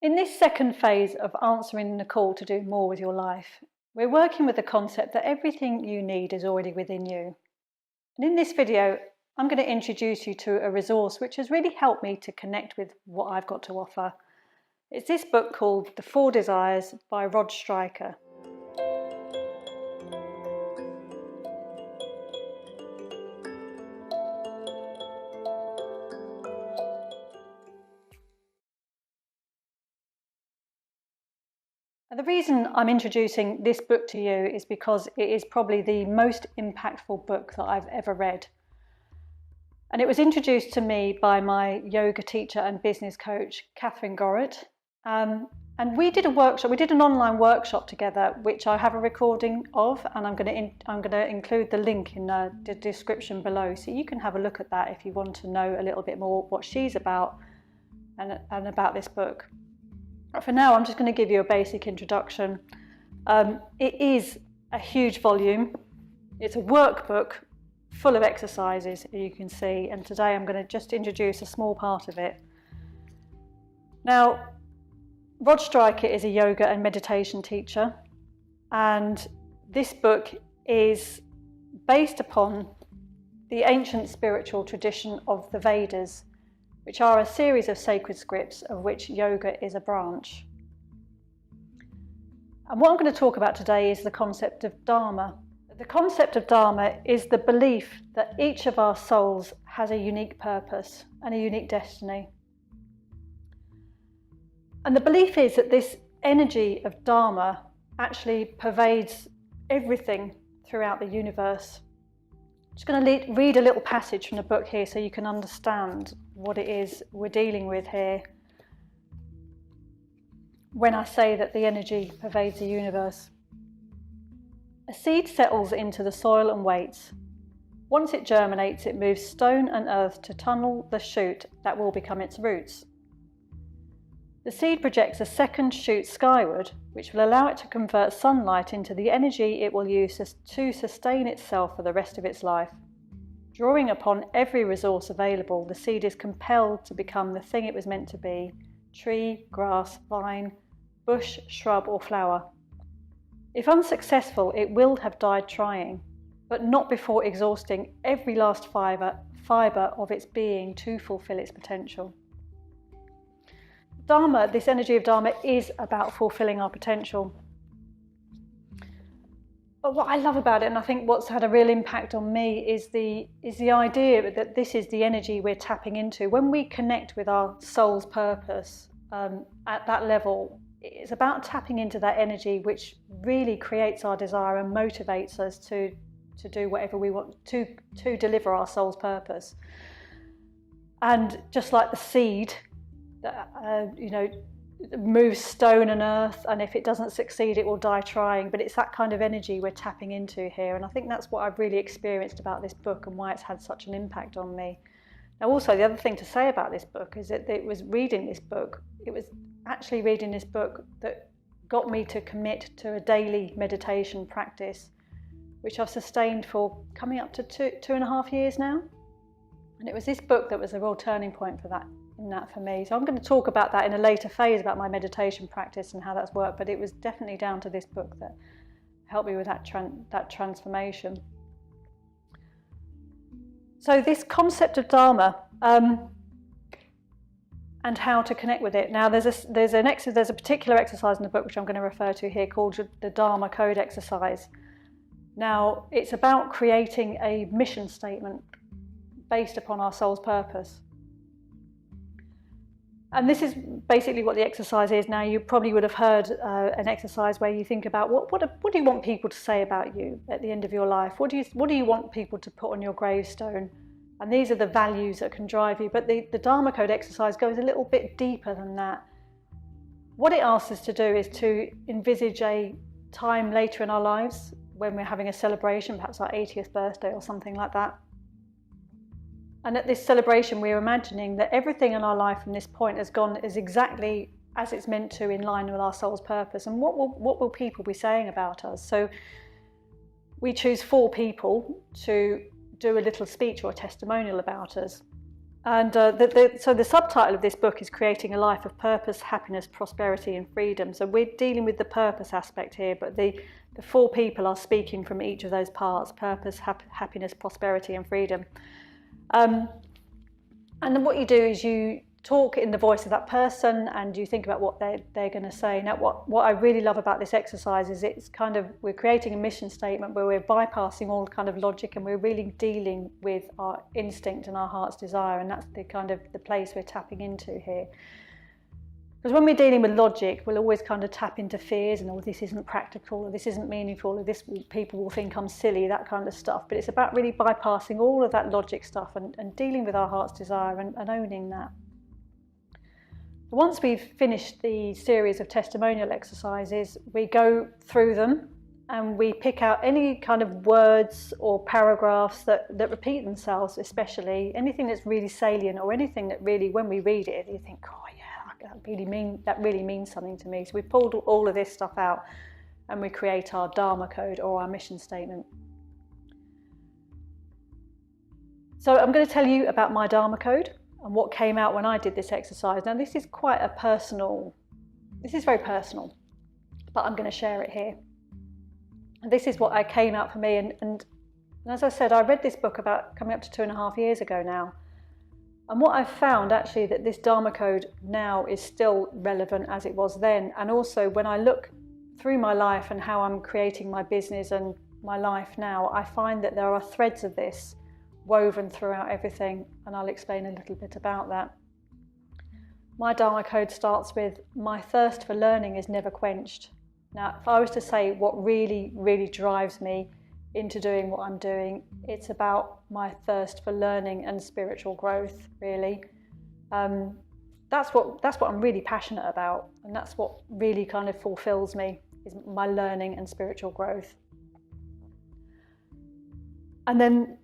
In this second phase of answering the call to do more with your life, we're working with the concept that everything you need is already within you. And in this video, I'm going to introduce you to a resource which has really helped me to connect with what I've got to offer. It's this book called The 4 Desires by Stryker. And the reason I'm introducing this book to you is because it is probably the most impactful book that I've ever read. And it was introduced to me by my yoga teacher and business coach, Gorrett. And we did a workshop, we did an online workshop together, which I have a recording of, and I'm going to include the link in the description below, so you can have a look at that if you want to know a little bit more what she's about and about this book. For now, I'm just going to give you a basic introduction. It is a huge volume. It's a workbook full of exercises, as you can see, and today I'm going to just introduce a small part of it. Now, Stryker is a yoga and meditation teacher, and this book is based upon the ancient spiritual tradition of the Vedas, which are a series of sacred scripts of which yoga is a branch. And what I'm going to talk about today is the concept of Dharma. The concept of Dharma is the belief that each of our souls has a unique purpose and a unique destiny. And the belief is that this energy of Dharma actually pervades everything throughout the universe. I'm just going to read a little passage from the book here so you can understand what it is we're dealing with here when I say that the energy pervades the universe. A seed settles into the soil and waits. Once it germinates, it moves stone and earth to tunnel the shoot that will become its roots. The seed projects a second shoot skyward, which will allow it to convert sunlight into the energy it will use to sustain itself for the rest of its life. Drawing upon every resource available, the seed is compelled to become the thing it was meant to be: tree, grass, vine, bush, shrub, or flower. If unsuccessful, it will have died trying, but not before exhausting every last fibre of its being to fulfill its potential. Dharma, this energy of Dharma, is about fulfilling our potential. But what I love about it, and I think what's had a real impact on me, is the idea that this is the energy we're tapping into. When we connect with our soul's purpose at that level, it's about tapping into that energy which really creates our desire and motivates us to do whatever we want to deliver our soul's purpose. And just like the seed that moves stone and earth, and if it doesn't succeed, it will die trying. But it's that kind of energy we're tapping into here, and I think that's what I've really experienced about this book and why it's had such an impact on me. Now, also, the other thing to say about this book is that it was actually reading this book that got me to commit to a daily meditation practice, which I've sustained for coming up to 2.5 years now. And it was this book that was a real turning point for that for me. So I'm going to talk about that in a later phase, about my meditation practice and how that's worked, but it was definitely down to this book that helped me with that transformation. So this concept of Dharma and how to connect with it. Now there's a particular exercise in the book which I'm going to refer to here called the Dharma Code exercise. Now it's about creating a mission statement based upon our soul's purpose. And this is basically what the exercise is. Now, you probably would have heard an exercise where you think about what do you want people to say about you at the end of your life? What do you want people to put on your gravestone? And these are the values that can drive you. But the Dharma Code exercise goes a little bit deeper than that. What it asks us to do is to envisage a time later in our lives when we're having a celebration, perhaps our 80th birthday or something like that. And at this celebration, we're imagining that everything in our life from this point has gone as exactly as it's meant to, in line with our soul's purpose. And what will people be saying about us? So we choose 4 people to do a little speech or a testimonial about us. And so the subtitle of this book is Creating a Life of Purpose, Happiness, Prosperity and Freedom. So we're dealing with the purpose aspect here, but the 4 people are speaking from each of those parts: purpose, happiness, prosperity and freedom. And then what you do is you talk in the voice of that person and you think about what they're going to say. Now, what I really love about this exercise is it's kind of, we're creating a mission statement where we're bypassing all kind of logic and we're really dealing with our instinct and our heart's desire, and that's the kind of the place we're tapping into here. Because when we're dealing with logic, we'll always kind of tap into fears and, oh, this isn't practical, or this isn't meaningful, or people will think I'm silly, that kind of stuff. But it's about really bypassing all of that logic stuff and dealing with our heart's desire and owning that. Once we've finished the series of testimonial exercises, we go through them and we pick out any kind of words or paragraphs that repeat themselves, especially anything that's really salient or anything that really, when we read it, you think, oh yeah, that really means something to me. So we pulled all of this stuff out and we create our Dharma Code, or our mission statement. So I'm going to tell you about my Dharma Code and what came out when I did this exercise. Now this is very personal, but I'm going to share it here. And this is what came out for me, and as I said, I read this book about coming up to 2.5 years ago now. And what I've found actually, that this Dharma Code now is still relevant as it was then. And also when I look through my life and how I'm creating my business and my life now, I find that there are threads of this woven throughout everything, and I'll explain a little bit about that. My Dharma Code starts with, my thirst for learning is never quenched. Now, if I was to say what really, really drives me into doing what I'm doing, it's about my thirst for learning and spiritual growth, really. That's what I'm really passionate about, and that's what really kind of fulfills me, is my learning and spiritual growth. And then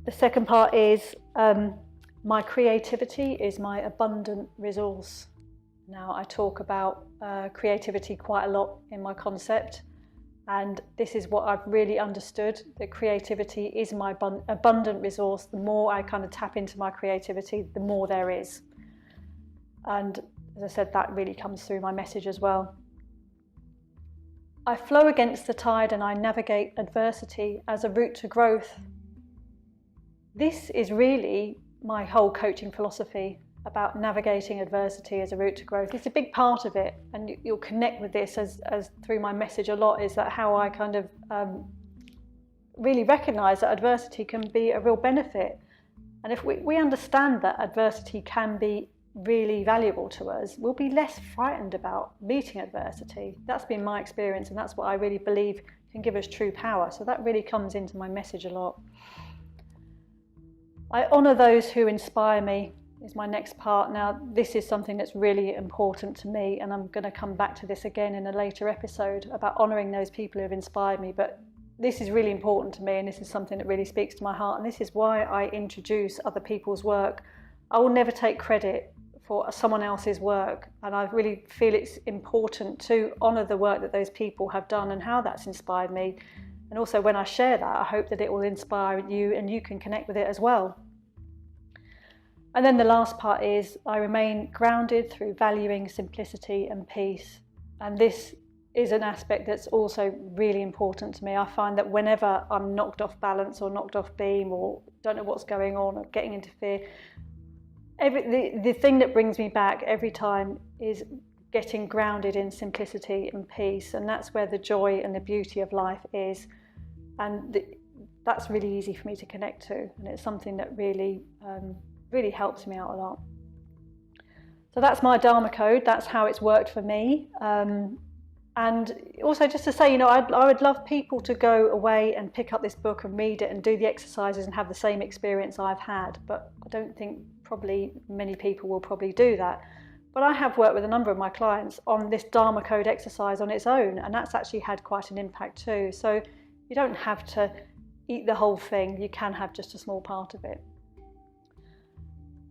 the second part is, my creativity is my abundant resource. Now, I talk about creativity quite a lot in my concept, and this is what I've really understood, that creativity is my abundant resource. The more I kind of tap into my creativity, the more there is. And as I said, that really comes through my message as well. I flow against the tide and I navigate adversity as a route to growth. This is really my whole coaching philosophy, about navigating adversity as a route to growth. It's a big part of it, and you'll connect with this as through my message a lot, is that how I kind of really recognise that adversity can be a real benefit. And if we understand that adversity can be really valuable to us, we'll be less frightened about meeting adversity. That's been my experience, and that's what I really believe can give us true power. So that really comes into my message a lot. I honour those who inspire me is my next part. Now, this is something that's really important to me, and I'm going to come back to this again in a later episode about honouring those people who have inspired me. But this is really important to me, and this is something that really speaks to my heart, and this is why I introduce other people's work. I will never take credit for someone else's work, and I really feel it's important to honour the work that those people have done and how that's inspired me. And also, when I share that, I hope that it will inspire you and you can connect with it as well. And then the last part is, I remain grounded through valuing simplicity and peace. And this is an aspect that's also really important to me. I find that whenever I'm knocked off balance or knocked off beam or don't know what's going on or getting into fear, the thing that brings me back every time is getting grounded in simplicity and peace. And that's where the joy and the beauty of life is. And that's really easy for me to connect to. And it's something that really helps me out a lot. So that's my Dharma Code. That's how it's worked for me. And also just to say, I would love people to go away and pick up this book and read it and do the exercises and have the same experience I've had. But I don't think probably many people will probably do that. But I have worked with a number of my clients on this Dharma Code exercise on its own, and that's actually had quite an impact too. So you don't have to eat the whole thing. You can have just a small part of it.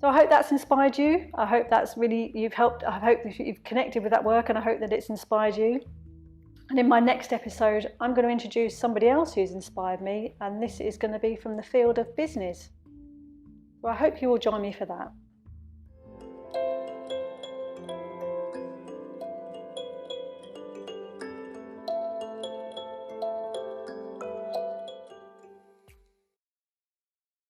So I hope that's inspired you. I hope that's really, you've helped. I hope that you've connected with that work, and I hope that it's inspired you. And in my next episode, I'm going to introduce somebody else who's inspired me, and this is going to be from the field of business. Well, I hope you will join me for that.